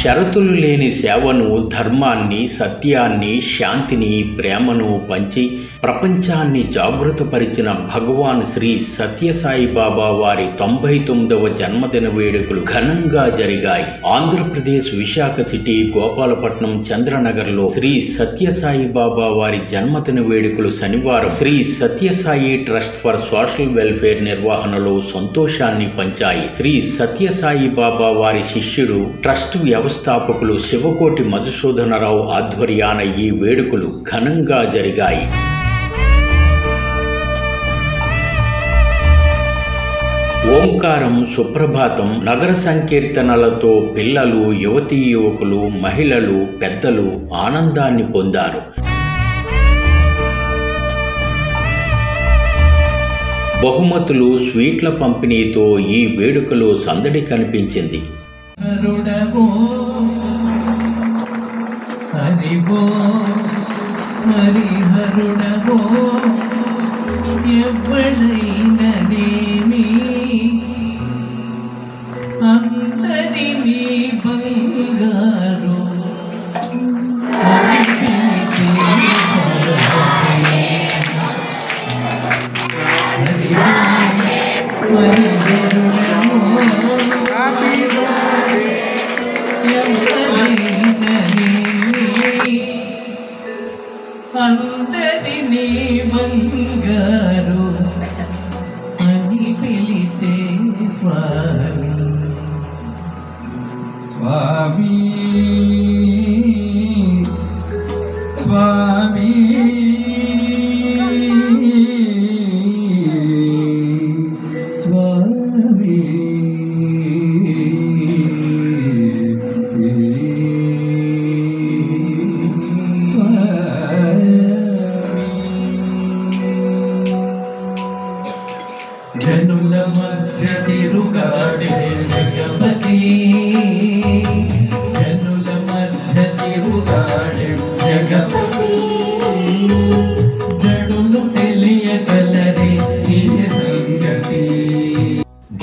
షరతులు లేని సేవను, ధర్మాన్ని, సత్యాన్ని, శాంతిని, ప్రేమను పంచి ప్రపంచాన్ని జాగృతపరిచిన భగవాన్ శ్రీ సత్యసాయి బాబా వారి 99వ జన్మదిన వేడుకలు ఘనంగా జరిగాయి. ఆంధ్రప్రదేశ్ విశాఖ సిటీ గోపాలపట్నం చంద్రనగర్లో శ్రీ సత్యసాయి బాబా వారి జన్మదిన వేడుకలు శనివారం Shri Sathya Sai trust for social welfare నిర్వహణలో సంతోషాన్ని పంచాయి. శ్రీ సత్యసాయి బాబా వారి శిష్యుడు, ట్రస్ట్ వ్యవస్థాపకులు శివకోటి మధుసూదనరావు ఆధ్వర్యాన ఈ వేడుకలు ఘనంగా జరిగాయి. ఓంకారం, సుప్రభాతం, నగర సంకీర్తనలతో పిల్లలు, యువతీ యువకులు, మహిళలు, పెద్దలు ఆనందాన్ని పొందారు. బహుమతులు, స్వీట్ల పంపిణీతో ఈ వేడుకలో సందడి కనిపించింది. అందరినీ బంగారు అని పిలిచే స్వామి. స్వామి స్వామి స్వామి జనుల మధ్య తిరుగాడే జగపతి, జనుల మధ్య తిరుగాడే జగపతి, జడులు తెలియగలరే ఈ సంగతి.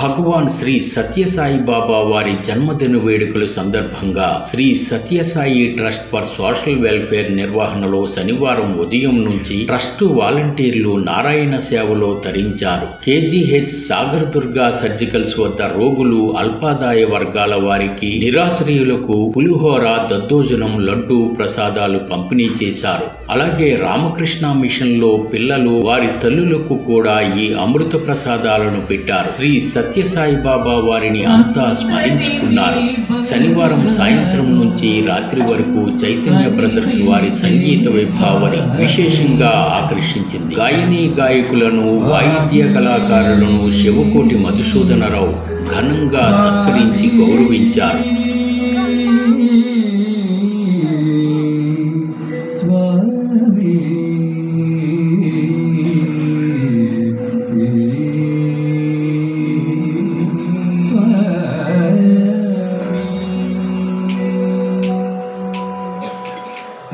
భగవాన్ శ్రీ సత్యసాయి బాబా వారి జన్మదిన వేడుకల సందర్భంగా Shri Sathya Sai trust for social welfare నిర్వహణలో శనివారం ఉదయం నుంచి ట్రస్టు వాలంటీర్లు నారాయణ సేవలో తరించారు. కేజీహెచ్ సాగర్ దుర్గా సర్జికల్స్ వద్ద రోగులు, అల్పాదాయ వర్గాల వారికి, నిరాశ్రయులకు పులిహోర, దద్దోజనం, లడ్డు ప్రసాదాలు పంపిణీ చేశారు. అలాగే రామకృష్ణ మిషన్ లో పిల్లలు, వారి తల్లులకు కూడా ఈ అమృత ప్రసాదాలను పెట్టారు. శ్రీ సత్యసాయి బాబా వారిని అంతా స్మరించుకున్నారు. శనివారం సాయంత్రం నుంచి రాత్రి వరకు చైతన్య బ్రదర్స్ వారి సంగీత విభావరి విశేషంగా ఆకర్షించింది. గాయనీ గాయకులను, వాయిద్య కళాకారులను శివకోటి మధుసూదనరావు ఘనంగా సత్కరించి గౌరవించారు.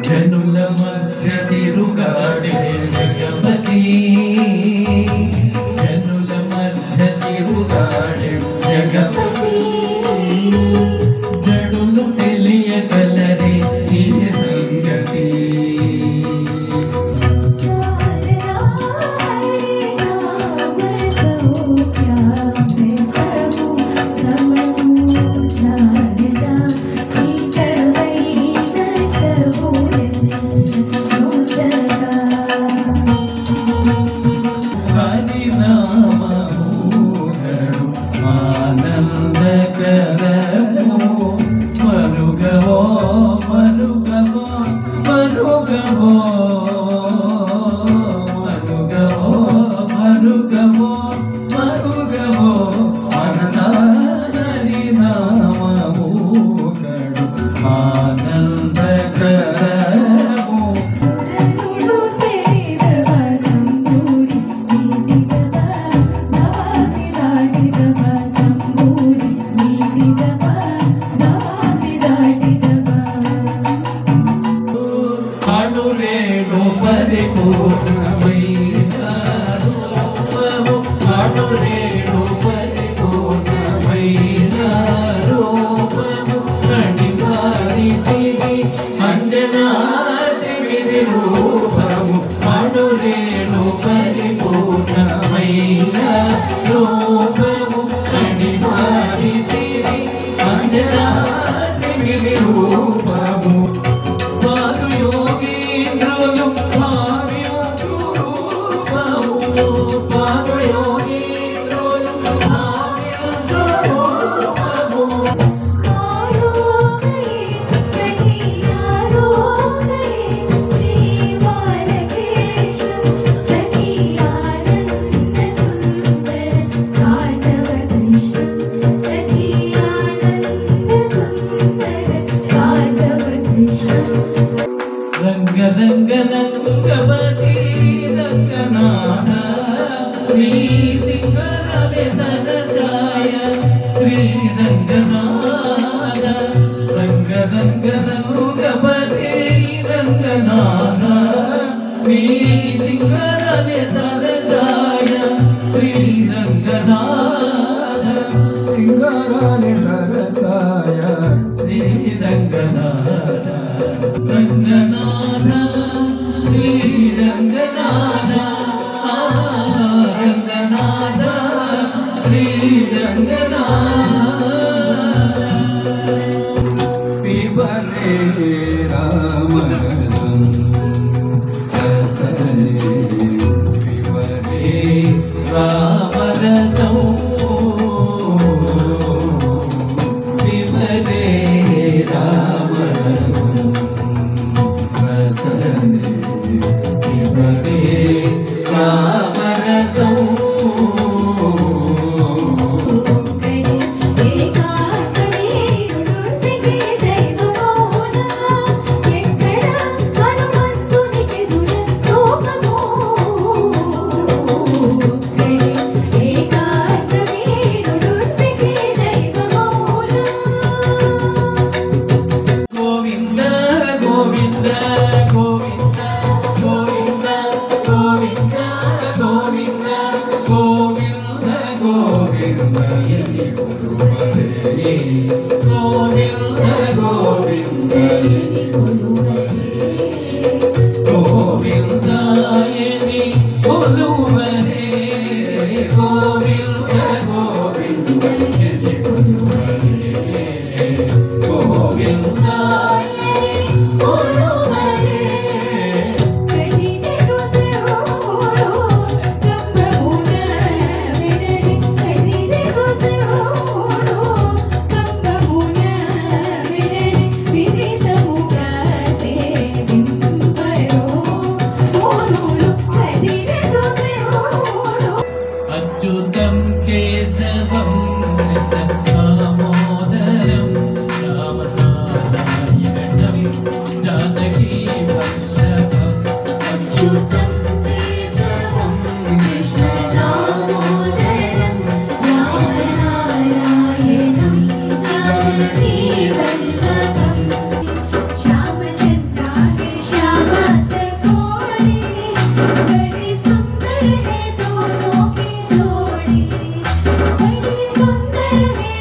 జనుల మధ్య తిరుగాడే జగపతి, జనుల మధ్య తిరుగాడే జగపతి, జడులు తెలియగలరే ఈ సంగతి. హరినామము ఆనంద రూపము కణిమాటి సిరి అంజనాద్రి రూపము పాదు యోగీంద్రులు భావ్యము రూపము పాదు యోగీంద్రులు భావ్యము రూపము రంగ రంగ రంగపతి రంగనాథ శ్రీ సింగరాలే తన ఛాయ శ్రీ రంగనాథ రంగ రంగ రంగపతి రంగనాథ శ్రీ సింగరాలే తన ఛాయ శ్రీ రంగనాథ సింగరాలే తన ఛాయ శ్రీ రంగనాథ రంగనాథ శ్రీ రంగనాథ రంగనాథ శ్రీ రంగనాథ పిబరే రామరసం రసనే పిబరే రామరసం పిబరే రామరసం రసనే పిబరే రామరసం గోవింద గోవింద గోవింద గోవింద గోవింద గోవింద గోవింద గోవింద ఎని గురువరే గోవింద గోవింద ఎని గురువరే గోవింద ఎని గురువరే గోవింద గోవింద ఎని గురువరే గోవింద అచ్యుతం కేశవం కృష్ణ దామోదరం రామనారాయణం జానకీ వల్లభం అచ్యుతం కేశవం కృష్ణ దామోదరం రామనారాయణం జానకీ వల్లభం श्यामचंद्रा है श्यामा चकोरी बड़ी सुंदर है दोनों की जोड़ी बड़ी सुंदर है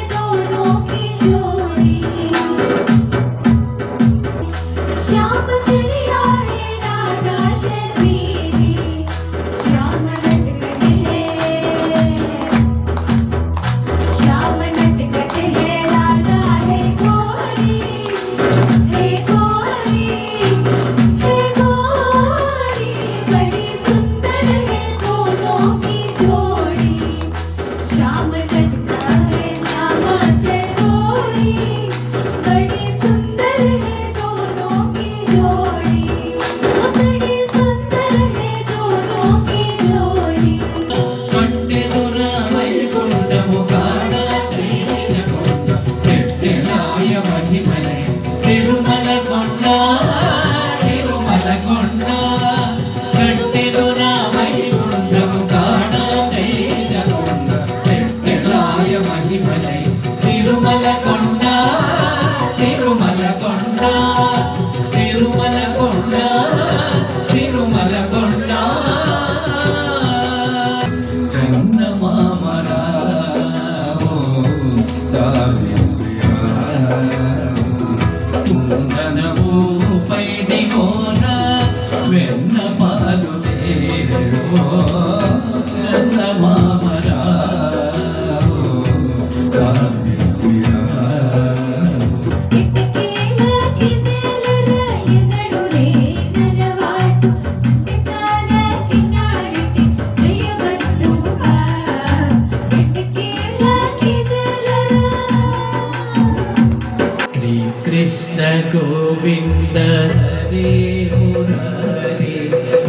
गोविन्द हरे मुरारे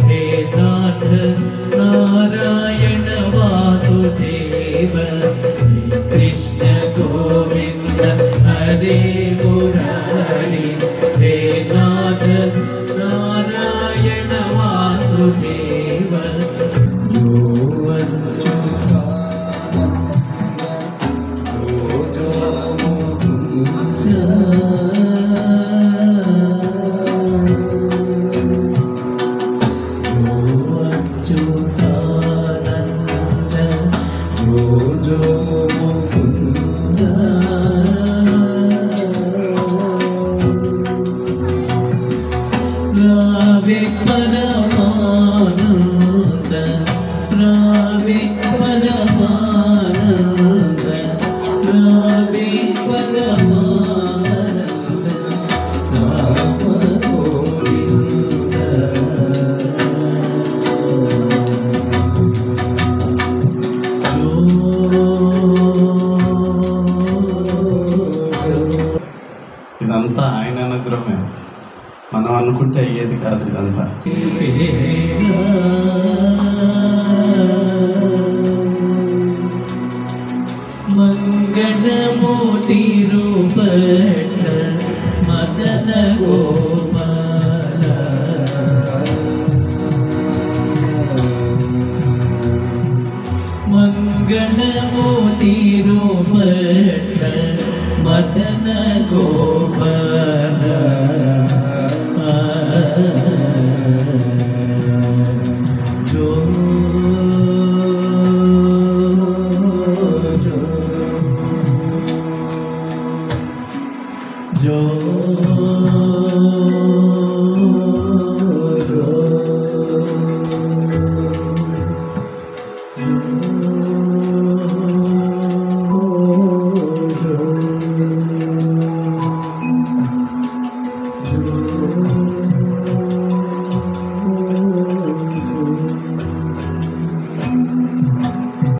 हे नाथ नारायण वासुदेव श्री कृष्ण गोविन्द हरे मुरारे हे नाथ नारायण वासुदेव जो रावे परमानंद रावे परमानंद रावे परमानंद राम गोविंद ఇదంతా ఆయన అనుగ్రహమే, మనం అనుకుంటే అయ్యేది కాదు ఇదంతా. మంగళమూర్తి రూపట మదన గోపాల మంగళమూర్తి